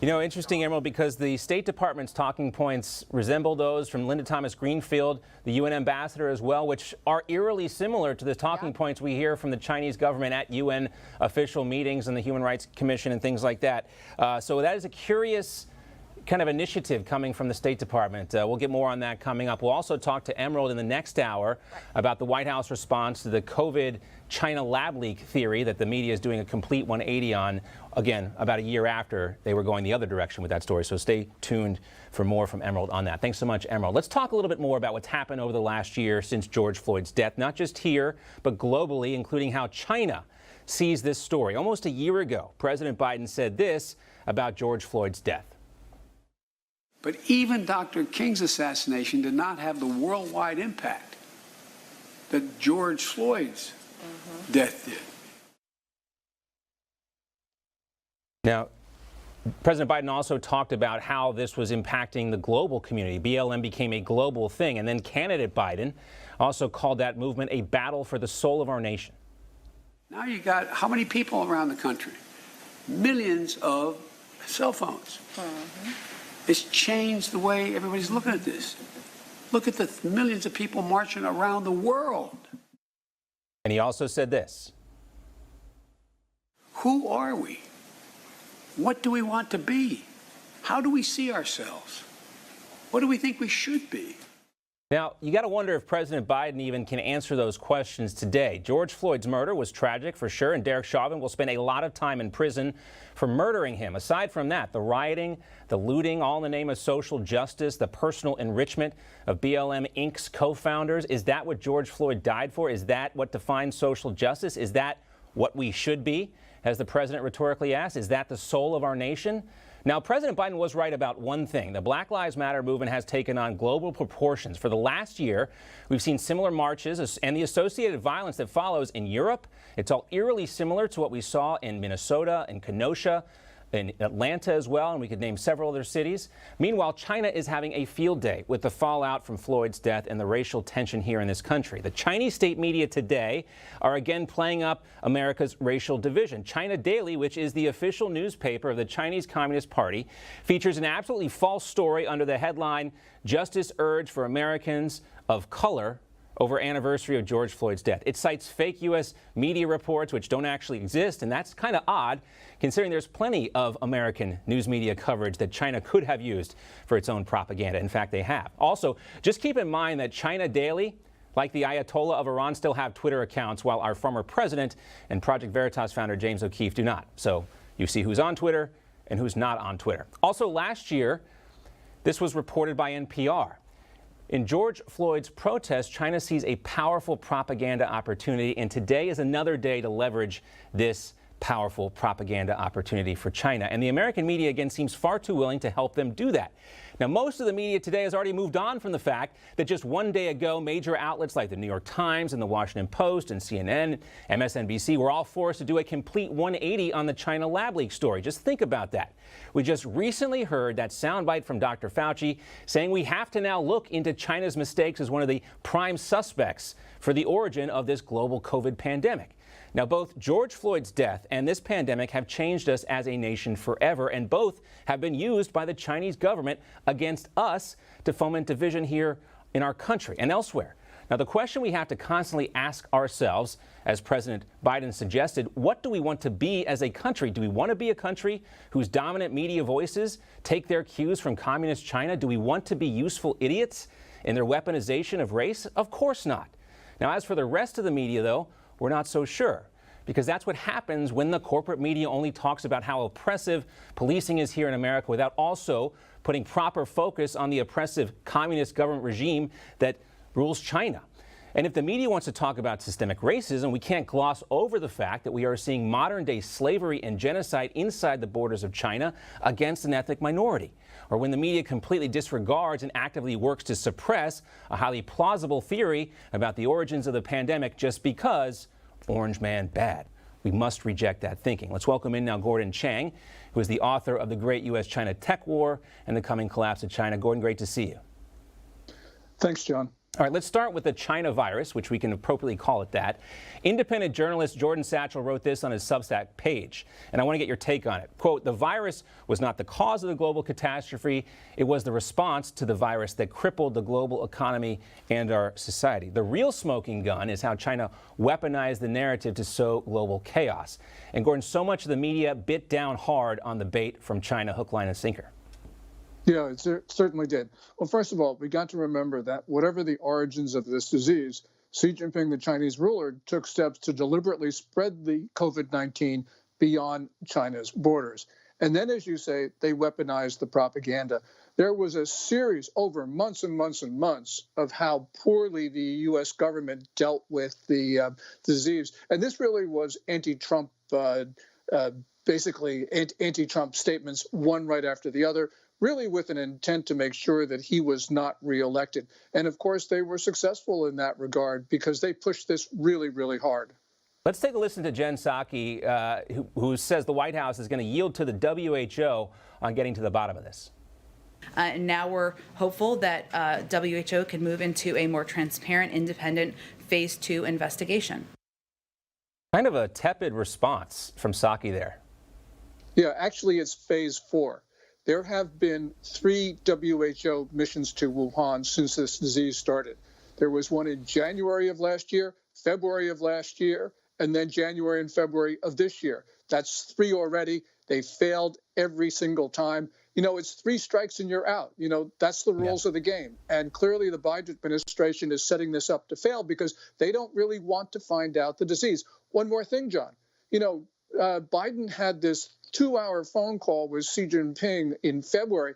You know, interesting, Emerald, because the State Department's talking points resemble those from Linda Thomas-Greenfield, the UN ambassador as well, which are eerily similar to the talking points we hear from the Chinese government at UN official meetings and the Human Rights Commission and things like that. So that is a curious kind of initiative coming from the State Department. We'll get more on that coming up. We'll also talk to Emerald in the next hour about the White House response to the COVID China lab leak theory that the media is doing a complete 180 on, again, about a year after they were going the other direction with that story. So stay tuned for more from Emerald on that. Thanks so much, Emerald. Let's talk a little bit more about what's happened over the last year since George Floyd's death, not just here, but globally, including how China sees this story. Almost a year ago, President Biden said this about George Floyd's death. But even Dr. King's assassination did not have the worldwide impact that George Floyd's death did. Now, President Biden also talked about how this was impacting the global community. BLM became a global thing. And then candidate Biden also called that movement a battle for the soul of our nation. Now you got how many people around the country? Millions of cell phones. It's changed the way everybody's looking at this. Look at the millions of people marching around the world. And he also said this. Who are we? What do we want to be? How do we see ourselves? What do we think we should be? Now, you got to wonder if President Biden even can answer those questions today. George Floyd's murder was tragic for sure, and Derek Chauvin will spend a lot of time in prison for murdering him. Aside from that, the rioting, the looting, all in the name of social justice, the personal enrichment of BLM Inc.'s co-founders. Is that what George Floyd died for? Is that what defines social justice? Is that what we should be, as the president rhetorically asked? Is that the soul of our nation? Now, President Biden was right about one thing. The Black Lives Matter movement has taken on global proportions. For the last year, we've seen similar marches and the associated violence that follows in Europe. It's all eerily similar to what we saw in Minnesota and Kenosha, in Atlanta as well, and we could name several other cities. Meanwhile, China is having a field day with the fallout from Floyd's death and the racial tension here in this country. The Chinese state media today are again playing up America's racial division. China Daily, which is the official newspaper of the Chinese Communist Party, features an absolutely false story under the headline, "Justice Urged for Americans of Color over anniversary of George Floyd's death." It cites fake U.S. media reports which don't actually exist, and that's kind of odd considering there's plenty of American news media coverage that China could have used for its own propaganda. In fact, they have. Also, just keep in mind that China Daily, like the Ayatollah of Iran, still have Twitter accounts, while our former president and Project Veritas founder James O'Keefe do not. So you see who's on Twitter and who's not on Twitter. Also, last year, this was reported by NPR. In George Floyd's protest, China sees a powerful propaganda opportunity, and today is another day to leverage this powerful propaganda opportunity for China. And the American media, again, seems far too willing to help them do that. Now, most of the media today has already moved on from the fact that just one day ago, major outlets like the New York Times and the Washington Post and CNN, MSNBC were all forced to do a complete 180 on the China lab leak story. Just think about that. We just recently heard that soundbite from Dr. Fauci saying we have to now look into China's mistakes as one of the prime suspects for the origin of this global COVID pandemic. Now, both George Floyd's death and this pandemic have changed us as a nation forever, and both have been used by the Chinese government against us to foment division here in our country and elsewhere. Now, the question we have to constantly ask ourselves, as President Biden suggested, what do we want to be as a country? Do we want to be a country whose dominant media voices take their cues from communist China? Do we want to be useful idiots in their weaponization of race? Of course not. Now, as for the rest of the media, though, we're not so sure, because that's what happens when the corporate media only talks about how oppressive policing is here in America without also putting proper focus on the oppressive communist government regime that rules China. And if the media wants to talk about systemic racism, we can't gloss over the fact that we are seeing modern-day slavery and genocide inside the borders of China against an ethnic minority. Or when the media completely disregards and actively works to suppress a highly plausible theory about the origins of the pandemic just because Orange Man bad. We must reject that thinking. Let's welcome in now Gordon Chang, who is the author of The Great U.S.-China Tech War and the Coming Collapse of China. Gordon, great to see you. Thanks, John. All right, let's start with the China virus, which we can appropriately call it that. Independent journalist Jordan Satchel wrote this on his Substack page, and I want to get your take on it. Quote, "The virus was not the cause of the global catastrophe. It was the response to the virus that crippled the global economy and our society. The real smoking gun is how China weaponized the narrative to sow global chaos." And Gordon, so much of the media bit down hard on the bait from China, hook, line, and sinker. Yeah, it certainly did. Well, first of all, we got to remember that whatever the origins of this disease, Xi Jinping, the Chinese ruler, took steps to deliberately spread the COVID-19 beyond China's borders. And then, as you say, they weaponized the propaganda. There was a series over months and months and months of how poorly the U.S. government dealt with the disease. And this really was anti-Trump, basically anti-Trump statements, one right after the other, really with an intent to make sure that he was not reelected. And of course, they were successful in that regard because they pushed this really, really hard. Let's take a listen to Jen Psaki, who says the White House is going to yield to the WHO on getting to the bottom of this. And now we're hopeful that WHO can move into a more transparent, independent phase 2 investigation. Kind of a tepid response from Psaki there. Yeah, actually, it's phase 4. There have been 3 WHO missions to Wuhan since this disease started. There was one in January of last year, February of last year, and then January and February of this year. That's 3 already. They failed every single time. You know, it's 3 strikes and you're out. You know, that's the rules of the game. And clearly the Biden administration is setting this up to fail because they don't really want to find out the disease. One more thing, John. You know, Biden had this 2-hour phone call with Xi Jinping in February,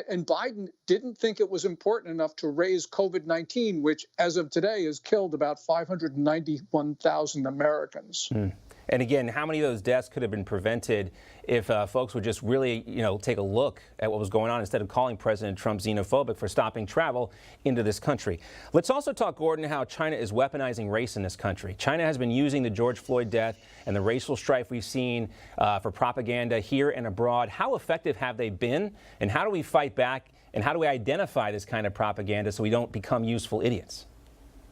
and Biden didn't think it was important enough to raise COVID-19, which as of today has killed about 591,000 Americans. And again, how many of those deaths could have been prevented if folks would just really, take a look at what was going on instead of calling President Trump xenophobic for stopping travel into this country? Let's also talk, Gordon, how China is weaponizing race in this country. China has been using the George Floyd death and the racial strife we've seen for propaganda here and abroad. How effective have they been? And how do we fight back? And how do we identify this kind of propaganda so we don't become useful idiots?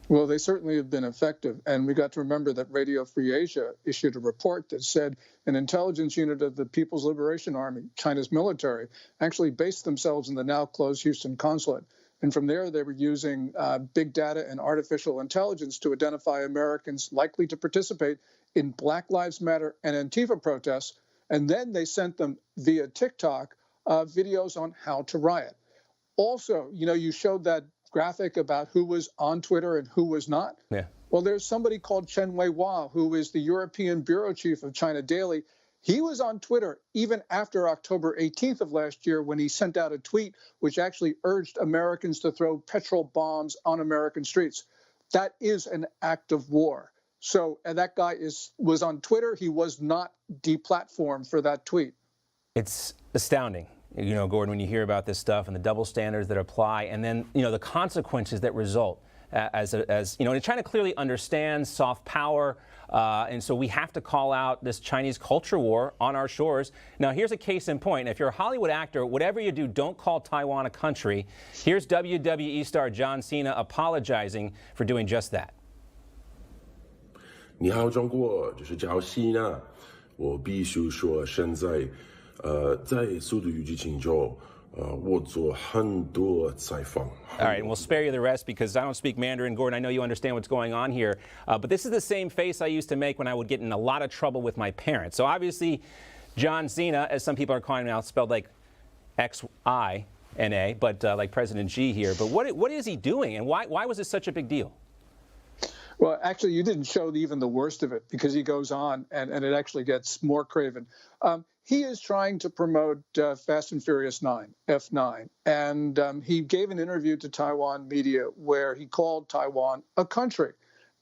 Well, they certainly have been effective. And we got to remember that Radio Free Asia issued a report that said an intelligence unit of the People's Liberation Army, China's military, actually based themselves in the now closed Houston consulate. And from there, they were using big data and artificial intelligence to identify Americans likely to participate in Black Lives Matter and Antifa protests. And then they sent them via TikTok videos on how to riot. Also, you showed that graphic about who was on Twitter and who was not. Yeah. Well, there's somebody called Chen Weihua, who is the European bureau chief of China Daily. He was on Twitter even after October 18th of last year when he sent out a tweet which actually urged Americans to throw petrol bombs on American streets. That is an act of war. So, and that guy was on Twitter. He was not deplatformed for that tweet. It's astounding. Gordon, when you hear about this stuff and the double standards that apply, and then, the consequences that result and China clearly understands soft power, and so we have to call out this Chinese culture war on our shores. Now, here's a case in point. If you're a Hollywood actor, whatever you do, don't call Taiwan a country. Here's WWE star John Cena apologizing for doing just that. 你好，中国，这是叫西娜。我必须说，现在在速度与激情中，我做很多采访。All right, and we'll spare you the rest because I don't speak Mandarin. Gordon, I know you understand what's going on here. But this is the same face I used to make when I would get in a lot of trouble with my parents. So obviously, John Cena, as some people are calling him now, spelled like X-I-N-A, but like President Xi here. But what is he doing, and why was this such a big deal? Well, actually, you didn't show even the worst of it because he goes on and it actually gets more craven. He is trying to promote Fast and Furious 9, F9. And he gave an interview to Taiwan media where he called Taiwan a country.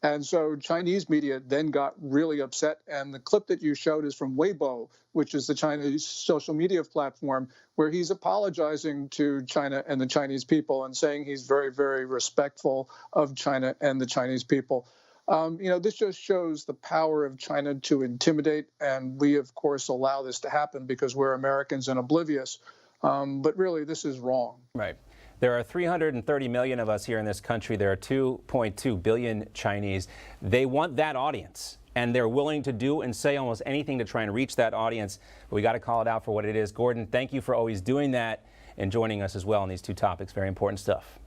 And so Chinese media then got really upset. And the clip that you showed is from Weibo, which is the Chinese social media platform, where he's apologizing to China and the Chinese people and saying he's very, very respectful of China and the Chinese people. This just shows the power of China to intimidate. And we, of course, allow this to happen because we're Americans and oblivious. But really, this is wrong. Right. There are 330 million of us here in this country. There are 2.2 billion Chinese. They want that audience, and they're willing to do and say almost anything to try and reach that audience. But we got to call it out for what it is. Gordon, thank you for always doing that and joining us as well on these two topics. Very important stuff.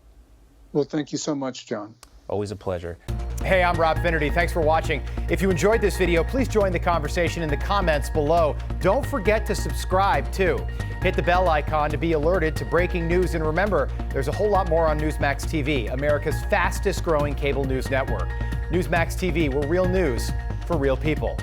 Well, thank you so much, John. Always a pleasure. Hey, I'm Rob Finnerty. Thanks for watching. If you enjoyed this video, please join the conversation in the comments below. Don't forget to subscribe, too. Hit the bell icon to be alerted to breaking news. And remember, there's a whole lot more on Newsmax TV, America's fastest growing cable news network. Newsmax TV, where real news for real people.